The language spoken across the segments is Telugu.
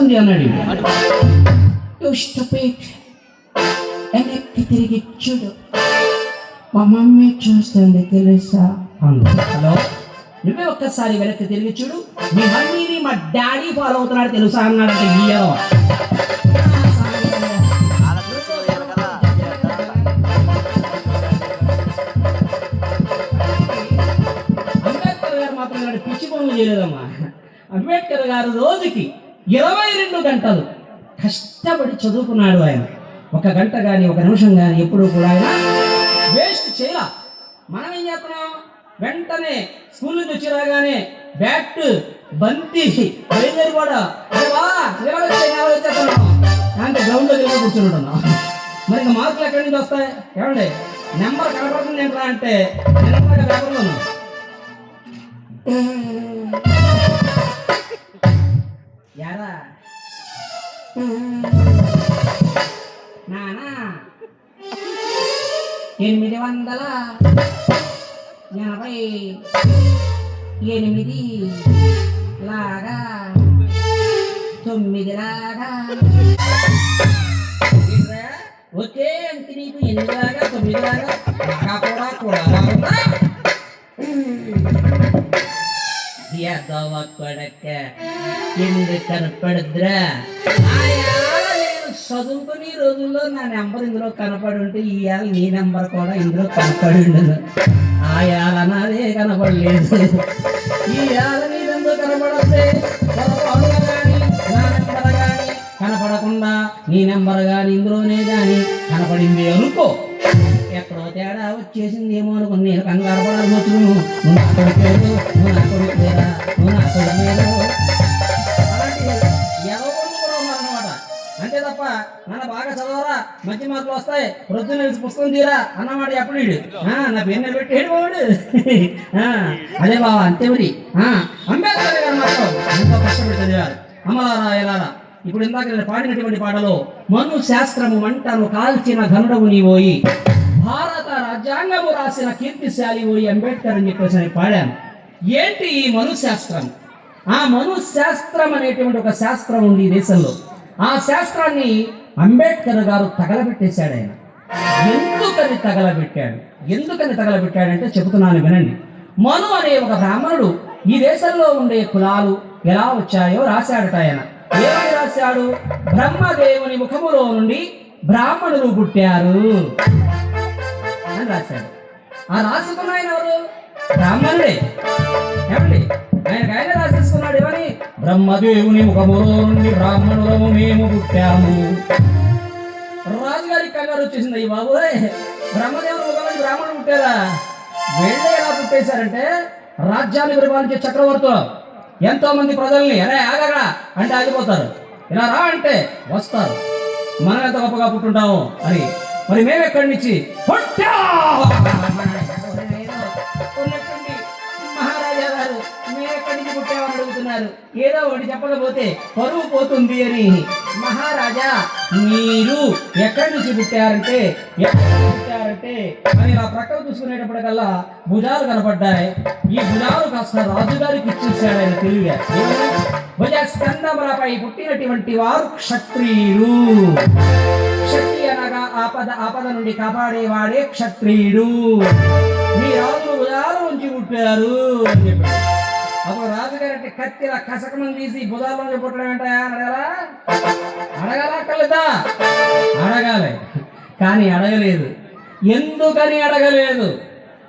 అన్నాడు. వెనక్కి తిరిగి చూడు, మా మమ్మీ చూస్తుంది తెలుసా అంది. హలో, నువ్వే ఒక్కసారి వెనక్కి తిరిగి చూడు, మీ మమ్మీని మా డాడీ ఫాలో అవుతున్నాడు తెలుసా అన్నాడంటే ఈయో అంబేద్కర్ గారు మాత్రం ఇలాంటి పిచ్చి పనులు చేయలేదమ్మా. అంబేద్కర్ గారు రోజుకి 22 గంటలు కష్టపడి చదువుకున్నాడు. ఆయన 1 గంట కానీ 1 నిమిషం కానీ ఎప్పుడూ కూడా ఆయన వేస్ట్ చేయాల. మనం ఏం చేస్తున్నాం, వెంటనే స్కూల్ నుంచి వచ్చి రాగానే బ్యాట్ బంతి బయలుదేరి కూడా అంటే గ్రౌండ్లో తిరిగి కూర్చుంటున్నాం. మరి ఇంకా మార్కులు ఎక్కడి నుంచి వస్తాయి? ఏమండి, నెంబర్ కనపడుతుంది ఏంట్రా అంటే పేపర్లో ఉన్నాం. యారా నానా 888 లాగా 9 లాగా ఓకే అంటే నీకు 8 లాగా 9 లాగా కూడా కూడా కొడక ఎందుకు కనపడద్రా? నేను చదువుకునే రోజుల్లో నా నెంబర్ ఇందులో కనపడి ఉంటే ఇవాళ నీ నెంబర్ కూడా ఇందులో కనపడి ఉండదు. ఆయాల నాదే కనపడలేదు, ఇవాళ నీదెందుకు కనపడద్దే? పొరపాటుగా కానీ నా నెంబర్ కానీ కనపడకుండా నీ నెంబర్ కానీ ఇందులోనే కానీ కనపడింది అనుకో, ఎక్కడో తేడా వచ్చేసింది ఏమో అనుకుని నేను కంగారు పడాల్సి వచ్చును. నువ్వు నా కొడుకు, నువ్వు నా కొడుకురా, నువ్వు నా కొడుకు అలాంటి ఎవరు కూడా ఉన్నారన్నమాట. అంతే తప్ప నన్ను బాగా చదవరా, మంచి మార్కులు వస్తాయి, ప్రొద్దున పుస్తకం తీరా అన్నమాట ఎప్పుడు నా పేరు పెట్టి ఏడుకోడు. అదే బావా అంతే మరి. అంబేద్కర్ గారు మాత్రం ఎంతో కష్టపడి చదివారు. అమలారా ఎలారా ఇప్పుడు ఇందాక పాడినటువంటి పాటలో మను శాస్త్రము మంటను కాల్చిన ఘనుడవు నీవోయి, భారత రాజ్యాంగము రాసిన కీర్తిశాలి పోయి అంబేద్కర్ అని చెప్పేసి అని పాడాను. ఏంటి ఈ మనుశాస్త్రం? ఆ మనుశాస్త్రం అనేటువంటి ఒక శాస్త్రం ఉంది ఈ దేశంలో. ఆ శాస్త్రాన్ని అంబేద్కర్ గారు తగలబెట్టేశాడు. ఆయన ఎందుకని తగలబెట్టాడంటే చెబుతున్నాను వినండి. మను అనే ఒక బ్రాహ్మణుడు ఈ దేశంలో ఉండే కులాలు ఎలా వచ్చాయో రాశాడట. ఆయన ఏమని రాశాడు? బ్రహ్మదేవుని ముఖములో నుండి బ్రాహ్మణులు పుట్టారు అని రాశాడు. ఆ రాసుకున్న ఆయన ఎవరు? బ్రాహ్మణుడే. ఏమండి, ఆయన రాసేసుకున్నాడు ఏమని? బ్రహ్మదేవుని ముఖములో నుండి బ్రాహ్మణులము మేము పుట్టాము. రాజుగారికి కంగారు వచ్చేసింది, అయ్యి బాబు బ్రహ్మదేవుని ముఖం నుండి బ్రాహ్మణులు పుట్టారా? వీళ్ళే ఎలా పుట్టేశారంటే రాజ్యాన్ని పరిపాలించే చక్రవర్తులు ఎంతో మంది ప్రజల్ని అరే ఆగగా అంటే ఆగిపోతారు, ఇలా రా అంటే వస్తారు. మనం ఎంత గొప్పగా పుట్టుంటాము అని. మరి మేము ఎక్కడి నుంచి మహారాజా గారు మేము ఎక్కడి నుంచి పుట్టామని అడుగుతున్నారు. ఏదో ఒకటి చెప్పకపోతే పరువు పోతుంది అని. మహారాజా మీరు ఎక్కడి నుంచి పుట్టారంటే అని నా ప్రక్కన చూసుకునేటప్పటికల్లా భుజాలు కనపడ్డాయి. ఈ భుజాలు కాస్త రాజుగారికి ఇచ్చేసాడు ఆయన తెలివిగా. భుజ స్కందములపై పుట్టినటువంటి వారు క్షత్రియులు. క్షత్రి అనగా ఆపద నుండి కాపాడేవాడే క్షత్రియుడు. మీ రాజులు భుజాలు ఉంచి పుట్టారు అని చెప్పాడు. అప్పుడు రాజుగారి కత్తిల కసకమని తీసి భుజాల నుంచి పుట్టడం ఏంటా అడగాలా? అడగాలి, కానీ అడగలేదు. ఎందుకని అడగలేదు?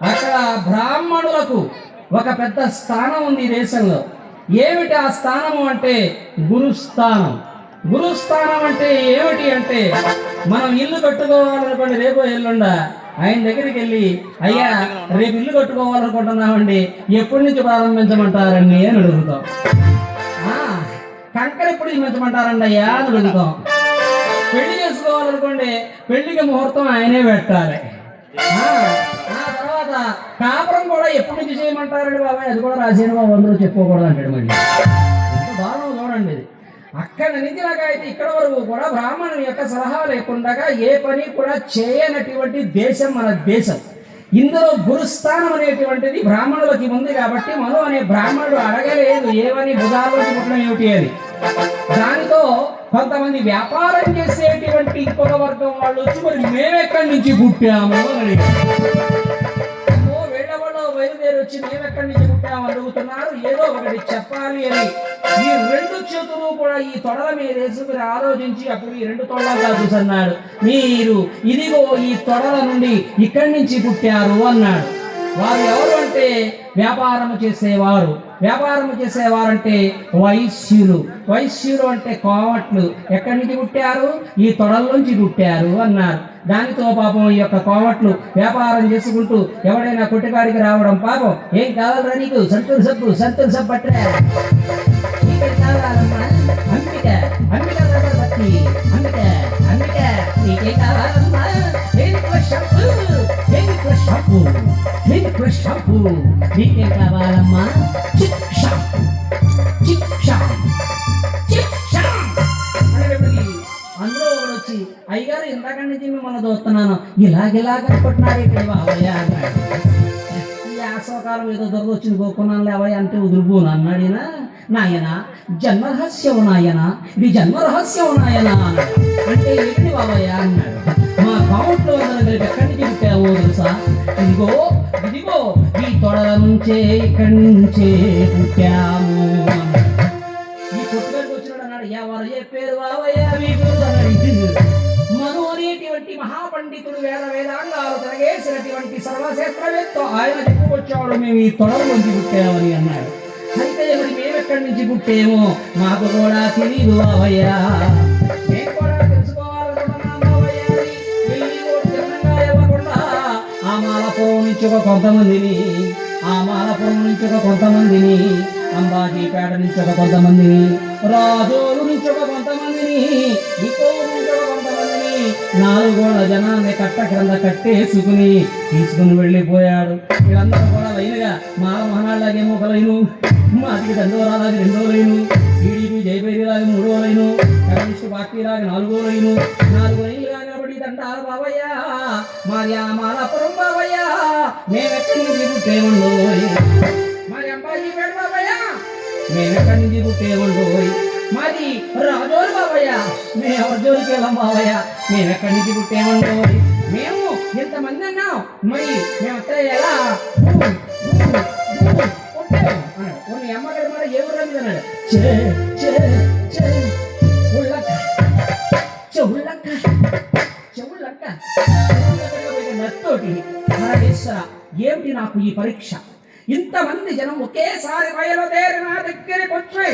అక్కడ బ్రాహ్మణులకు ఒక పెద్ద స్థానం ఉంది ఈ దేశంలో. ఏమిటి ఆ స్థానము అంటే గురుస్థానం. గురుస్థానం అంటే ఏమిటి అంటే మనం ఇల్లు కట్టుకోవాలనుకోండి, రేపు ఎల్లుండా ఆయన దగ్గరికి వెళ్ళి అయ్యా రేపు ఇల్లు కట్టుకోవాలనుకుంటున్నామండి, ఎప్పటి నుంచి ప్రారంభించమంటారండి అని అడుగుతాం. కంకర ఎప్పుడు నిర్మించమంటారండి అయ్యా అని అడుగుతాం. పెళ్లి చేసుకోవాలనుకోండి, పెళ్లికి ముహూర్తం ఆయనే పెట్టాలి. తర్వాత కాపురం కూడా ఎప్పటి నుంచి చేయమంటారండి బాబాయ్, అది కూడా రాసేను బాబు అందరూ చెప్పుకోకూడదు అంటాడు. మళ్ళీ ఎంత దారుణం చూడండి ఇది. అక్కడ నుంచి అయితే ఇక్కడ వరకు కూడా బ్రాహ్మణుని యొక్క సలహా లేకుండా ఏ పని కూడా చేయనటువంటి దేశం మన దేశం. ఇందులో గురుస్థానం అనేటువంటిది బ్రాహ్మణులకి ఉంది కాబట్టి మను అనే బ్రాహ్మణుడు అడగలేదు ఏమని భుజాలోకి పుట్టడం ఏమిటి అని. దానితో కొంతమంది వ్యాపారం చేసేటువంటి ఇంకొక వర్గం వాళ్ళు వచ్చి మరి మేమెక్కడి నుంచి పుట్టాము అని అడిగారు. వేళవలో బయలుదేరి వచ్చి మేమెక్కడి నుంచి పుట్టాము అడుగుతున్నారు. ఏదో ఒకటి చెప్పాలి అని ఈ రెండు చేతులు కూడా ఈ తొడల మీద వేసుకుని ఆలోచించి అప్పుడు ఈ రెండు తొడలుగా చూసన్నాడు. మీరు ఇదిగో ఈ తొడల నుండి ఇక్కడి నుంచి పుట్టారు అన్నాడు. వారు ఎవరు అంటే వ్యాపారం చేసేవారు. వ్యాపారం చేసేవారంటే వైశ్యులు. వైశ్యులు అంటే కోవట్లు. ఎక్కడి నుంచి పుట్టారు? ఈ తొడల్లోంచి పుట్టారు అన్నారు. దానితో పాపం ఈ యొక్క కోవట్లు వ్యాపారం చేసుకుంటూ ఎవడైనా కొట్టుకాడికి రావడం పాపం ఏం కావాలరా నీకు? సంతూరు సబ్బు పట్టరా? కావాలమ్మా అంబిక అంబిక బట్టి అంబిక అంబిక నీకేం కావాలమ్మా? షాంపూ నీకేం కావాలమ్మా? అందులో ఒకడు వచ్చి అయ్యగారు ఇందాక నుంచి మిమ్మల్ని చూస్తున్నాను ఇలాగనుకుంటున్నారేంటి బావయ్య అన్నాడు. ఈ ఆశోకాలం ఏదో దొరద వచ్చింది కోరుకున్నాను లేవయ్య అంటే వదులుపోను అన్నాడినా. నాయన జన్మరహస్యం నాయన, ఇది జన్మరహస్యం నాయన అన్నాడు. అంటే ఏంటి బావయ్య అన్నాడు. మా కౌంట్లో కలిపి ఎక్కడి నుంచి పుట్టావో తెలుసా? ఇదిగో ఇదిగో ఈ తొడల నుంచే ఇక్కడి నుంచే పుట్టాము అన్నాడు. ఈ కొట్టుగారికి వచ్చినాడు అన్నాడు. ఎవరు చెప్పారు బావయ్య మీకు అన్నాడు. మను అనేటువంటి మహాపండితుడు వేదాంగాలు తిరగేసినటువంటి సర్వశాస్త్రవేత్త ఆయన చెప్పుకొచ్చాడు మేము ఈ తొడల నుంచి పుట్టామని అన్నాడు. అయితే మరి మేమెక్కడి నుంచి పుట్టేమో మాకు కూడా తెలియదు బావయ్య, మేము కూడా తెలుసుకోవాలనుకున్నాం బావయ్య అని వెళ్ళి తిరణంగా ఇవ్వకుండా ఆ మాలపురం నుంచి ఒక కొంతమందిని, ఆ మాలపురం నుంచి ఒక కొంతమందిని, అంబాజీపేట నుంచి ఒక కొంతమందిని, రాజోలు నుంచి ఒక కొంతమందిని, ఇంకో నుంచి ఒక కొంతమందిని, 4 గోళ్ళ జనాన్ని కట్ట క్రింద కట్టేసుకుని తీసుకుని వెళ్ళిపోయాడు. వీళ్ళందరూ కూడా లైన్గా మాల మహానాళ్ళలాగేమో ఒక లైను, మాదికి 2వ రాలాగా 2వ లైను, టీడీపీ జయభైరిలాగా 3వ లైను, కమ్యూనిస్టు పార్టీలాగా 4వ లైను, 4 లైన్లుగా నిలబడి దండాలు బావయ్య మాది ఆ మాలాపురం బావయ్య, మేమెక్కడి నుంచి పుట్టేమండోయ్, మాది అంబాజీపేట బావయ్య మేమెక్కడి నుంచి పుట్టేమండోయ్, మాది రాజోలు బావయ్య మేము ఎవరి జోలికి వెళ్ళాం బావయ్య, మేమెక్కడి నుంచి పుట్టేమండోయ్, మేము ఎంతమంది అన్నాం మరి మేమంతా ఎలా కొన్ని అమ్మగారి మాట ఏ ఊరు మీద అన్నాడు. నత్తోటి మరణేశ్వర ఏమిటి నాకు ఈ పరీక్ష? ఇంతమంది జనం ఒకేసారి బయలుదేరి నా దగ్గరికి వచ్చి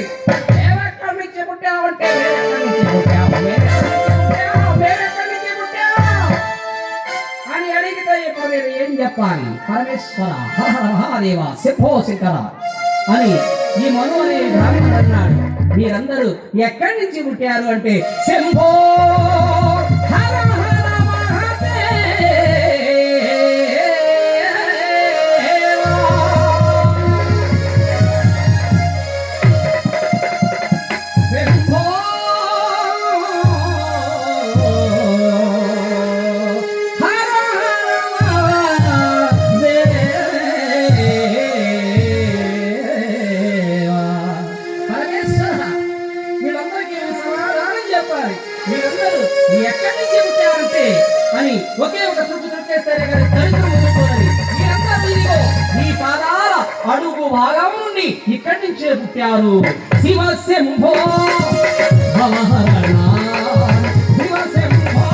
మేమెక్కడి నుంచి పుట్టావంటే అని అడిగితే ఇప్పుడు మీరు ఏం చెప్పాలి? పరమేశ్వర హర హర మహాదేవ శంభో శంకర అని ఈ మను అనే బ్రాహ్మణుడు అన్నాడు. మీరందరూ ఎక్కడి నుంచి పుట్టారు అంటే శంభో హర హర మహాదేవ శంభో ఎక్కడి నుంచి పుట్టారంటే అని ఒకే ఒక చుట్టు చుట్టేస్తారే కానీ దరిద్రం ముందుకోవాలి. మీరందరూ ఇదిగో మీ పాదాల అడుగు భాగం నుండి ఇక్కడి నుంచే పుట్టారు. శివ శంభో భవహరణ శివ శంభో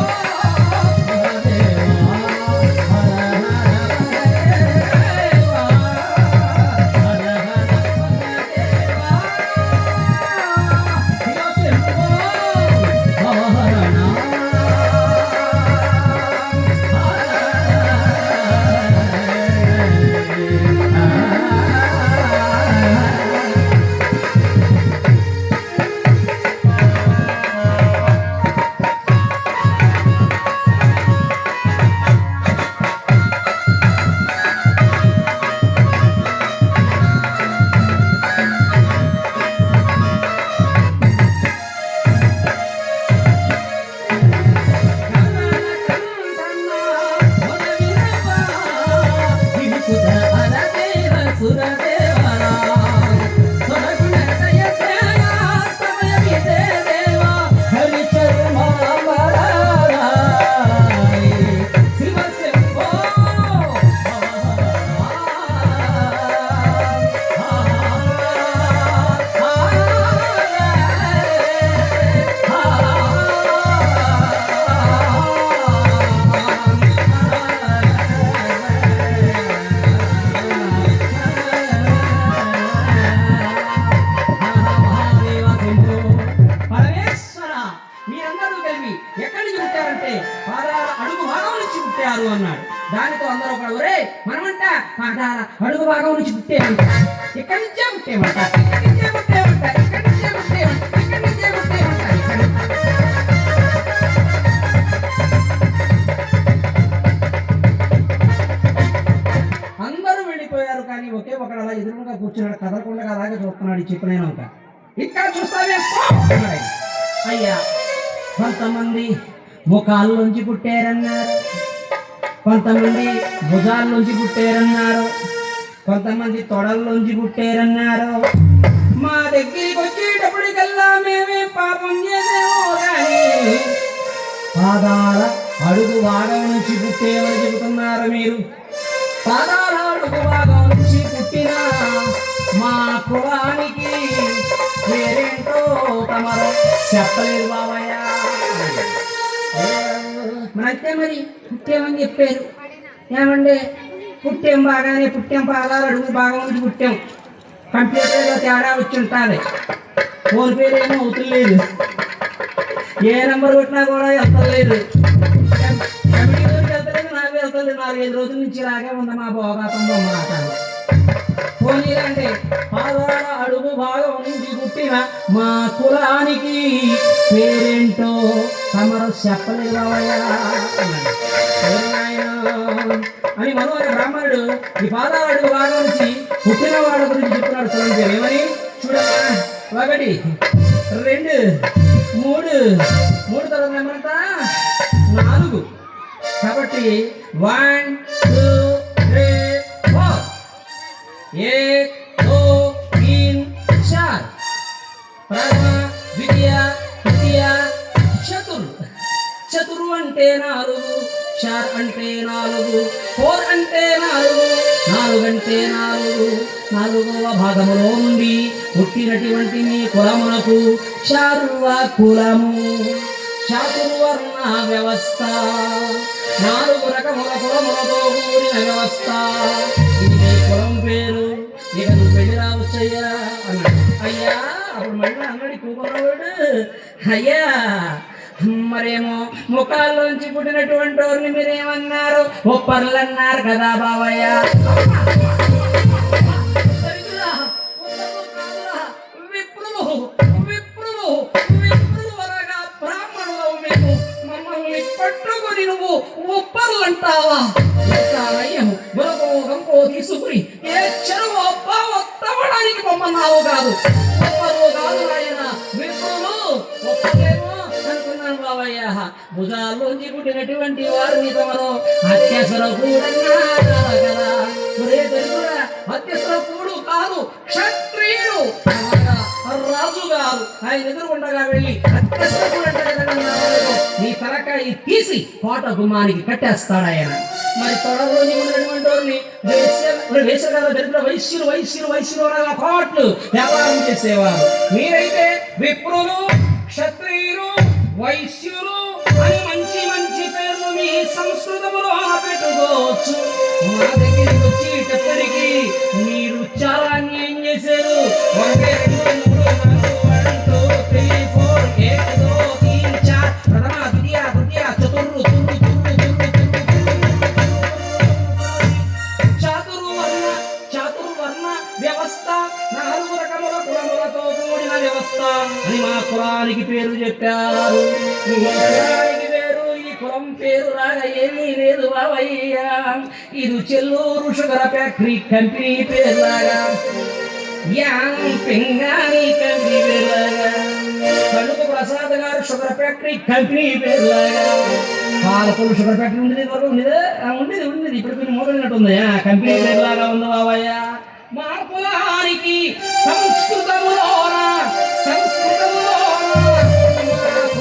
పుట్టారు అన్నాడు. దానితో అందరూ కూడా ఒరే మనమంట పాదాల అడుగు భాగం నుంచి పుట్టేమంట, ఇక్కడి నుంచే పుట్టేమంట, ఇక్కడి నుంచే పుట్టేమంట, ఇక్కడి నుంచే పుట్టేమంట, ఇక్కడి నుంచే పుట్టేమంట. అందరూ వెళ్ళిపోయారు. కానీ ఒకే ఒకడు అలా ఎదురుగా కూర్చున్నాడు, కదలకుండా అలాగే చూస్తున్నాడు. చెప్పినాక ఇక్కడ చూస్తావే అయ్యా, కొంతమంది ముఖాల్లోంచి పుట్టారన్నారు, కొంతమంది భుజాల్లోంచి పుట్టారన్నారు, కొంతమంది తొడల్లోంచి పుట్టారన్నారు. మా దగ్గరికి వచ్చేటప్పటికల్లా మేమే పాపం చేసేమో కానీ పాదాల అడుగు భాగం నుంచి పుట్టేమని చెబుతున్నారు మీరు. పాదాల అడుగు భాగం నుంచి పుట్టిన మా కులానికి పేరేంటో తమరు చెప్పలేదు బాబయ్య. మరైతే మరి పుట్టామని చెప్పారు. ఏమండి పుట్టాం బాగానే పుట్టాం, పాదాలు అడుగు భాగం నుంచి పుట్టాం. కంప్యూటర్లో తేడా వచ్చి ఉంటుంది, ఫోన్ పేరు ఏమో అవుతులేదు, ఏ నెంబర్ కొట్టినా కూడా వెళ్తలేదు, కంప్యూటర్కి వెళ్తలేదు, నాకు వెళ్తలేదు. 4-5 రోజుల నుంచి ఇలాగే ఉంది మా భోగాతం బొమ్మ ఆట. పోనీ అంటే పాదాల అడుగు భాగం నుంచి పుట్టిన మా కులానికి పేరేంటో తమరు చెప్పలేదు బావయ్య అని మనోహర బ్రాహ్మణుడు ఈ పాదాల అడుగు భాగం నుంచి పుట్టిన వాళ్ళ గురించి చెప్తున్నాడు. చూడండి ఏమని చూడమ్మా, 1 2 3 తర్వాత ఏమంట 4. కాబట్టి 1 2 3 4 1 2 3 4 ప్రథమ ద్వితీయ తృతీయ చతుర్. చతురు అంటే 4, 4 అంటే 4, 4 అంటే 4, 4 అంటే 4. 4వ భాగములో నుండి పుట్టినటువంటి మీ కులమునకు చార్వ కులము, చాతుర్వర్ణ వ్యవస్థ, 4 రకముల కులములతో కూడిన వ్యవస్థ. ఇది మీ కులం పేరు. ఇక నువ్వు వెళ్ళి రావచ్చయ్యా అన్నాడు. అయ్యా అప్పుడు మళ్ళీ అన్నాడు కూకున్నవాడు, అయ్యా మరేమో ముఖాల్లోంచి పుట్టినటువంటి వారిని మీరేమన్నారు, ఒప్పర్లు అన్నారు కదా బావయ్య. విప్రులు విప్రులు విప్రులు అనగా బ్రాహ్మణులు మేము, మమ్మల్ని పట్టుకొని నువ్వు ఒప్పర్లు అంటావా? గురభోగంపో తీసుకుని ఏ చెరువు తవ్వడానికి మమ్మల్నావు కాదు, ఒప్పరు కాదు ఆయన విప్రులు. ఒప్పలేమో అనుకున్నాను బావయ్య. భుజాల్లోంచి పుట్టినటువంటి వారిని తమరు అత్యసరకూడన్నారు కదా. ఒరే తెలుగురా, అత్యసరకూడు కాదు, క్షత్రియుడు రాజు గారు. ఆయన ఎదురుకుండగా వెళ్ళి అత్యసరకూడు నీ తలకాయ తీసి కోట గుమ్మానికి కట్టేస్తాడు ఆయన. మరి తొడలోని ఉన్నటువంటి వారిని వేసగల దరిద్ర వైశ్యులు వైశ్యులు వైశ్యులు అనగా కోట్లు వ్యాపారం చేసేవారు. మీరైతే విప్రులు, క్షత్రియులు, వైశ్యులు అని మంచి మంచి పేర్లు మీ సంస్కృతములో పెట్టుకోవచ్చు. మా దగ్గరికి వచ్చేటప్పటికి మీరు చాలా అన్యాయం చేశారు. 1 2 3 4 1 2 3 4 1 2 3 4 ప్రథమ ద్వితీయ తృతీయ చతుర్రు చాతుర్వర్ణ వ్యవస్థ, 4 రకముల కులములతో కూడిన వ్యవస్థ అని మా కులానికి పేరు చెప్పారు. ఈ కులానికి పేరు, ఈ కులం పేరు రాగా ఏమీ లేదు బావయ్య. ఇది చెల్లూరు షుగర్ ఫ్యాక్టరీ కంపెనీ పేరు లాగా, పింగాణి కంపెనీ పేరు లాగా, కడుపు ప్రసాద్ గారు షుగర్ ఫ్యాక్టరీ కంపెనీ పేరు లాగా, పాలకొల్లు షుగర్ ఫ్యాక్టరీ ఉండేది ఉండేది ఇప్పుడు మీరు మోగలినట్టు ఉంది. కంపెనీ పేరు లాగా ఉంది బావయ్య. మా కులానికి